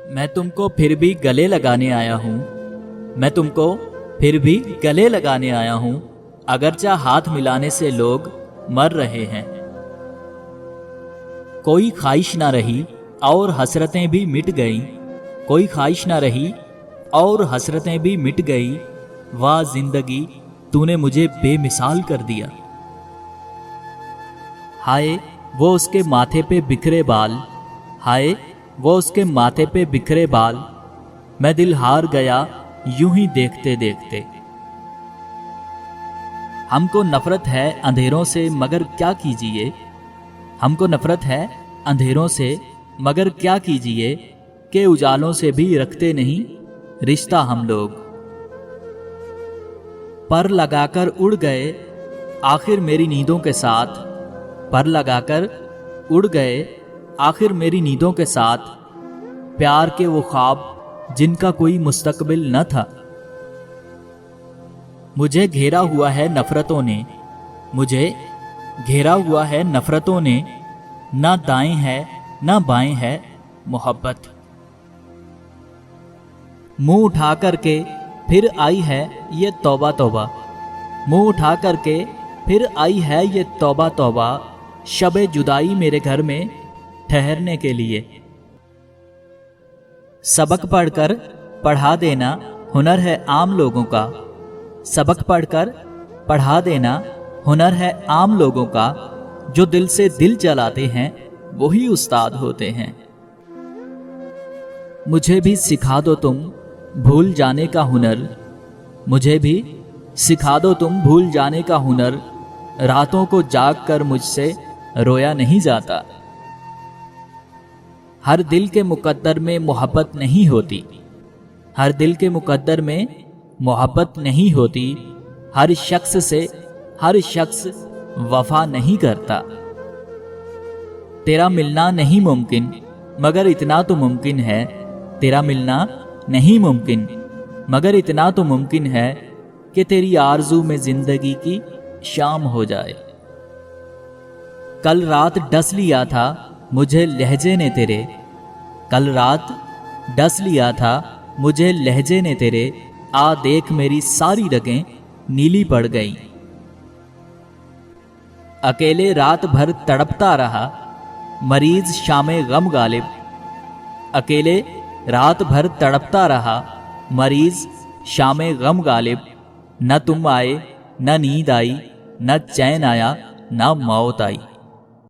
मैं तुमको फिर भी गले लगाने आया हूँ, मैं तुमको फिर भी गले लगाने आया हूँ, अगरचा हाथ मिलाने से लोग मर रहे हैं। कोई ख्वाहिश ना रही और हसरतें भी मिट गईं, कोई ख्वाहिश ना रही और हसरतें भी मिट गई। वाह जिंदगी तूने मुझे बेमिसाल कर दिया। हाय वो उसके माथे पे बिखरे बाल, हाय वो उसके माथे पे बिखरे बाल, मैं दिल हार गया यूं ही देखते देखते। हमको नफरत है अंधेरों से मगर क्या कीजिए, हमको नफरत है अंधेरों से मगर क्या कीजिए, के उजालों से भी रखते नहीं रिश्ता हम लोग। पर लगाकर उड़ गए आखिर मेरी नींदों के साथ, पर लगाकर उड़ गए आखिर मेरी नींदों के साथ, प्यार के वो ख्वाब जिनका कोई मुस्तकबिल न था। मुझे घेरा हुआ है नफरतों ने, मुझे घेरा हुआ है नफरतों ने, ना दाएं है ना बाएं है मोहब्बत। मुंह उठा करके फिर आई है ये तौबा तौबा, मुंह उठा करके फिर आई है ये तौबा तौबा, शबे जुदाई मेरे घर में ठहरने के लिए। सबक पढ़कर पढ़ा देना हुनर है आम लोगों का, सबक पढ़कर पढ़ा देना हुनर है आम लोगों का, जो दिल से दिल जलाते हैं वही उस्ताद होते हैं। मुझे भी सिखा दो तुम भूल जाने का हुनर, मुझे भी सिखा दो तुम भूल जाने का हुनर, रातों को जाग कर मुझसे रोया नहीं जाता। हर दिल के मुकद्दर में मोहब्बत नहीं होती, हर दिल के मुकद्दर में मोहब्बत नहीं होती, हर शख्स से हर शख्स वफा नहीं करता। तेरा मिलना नहीं मुमकिन मगर इतना तो मुमकिन है, तेरा मिलना नहीं मुमकिन मगर इतना तो मुमकिन है कि तेरी आरज़ू में जिंदगी की शाम हो जाए। कल रात डस लिया था मुझे लहजे ने तेरे, कल रात डस लिया था मुझे लहजे ने तेरे, आ देख मेरी सारी रगें नीली पड़ गई। अकेले रात भर तड़पता रहा मरीज शामे गम गालिब, अकेले रात भर तड़पता रहा मरीज शामे गम गालिब, न तुम आए न नींद आई न चैन आया न मौत आई।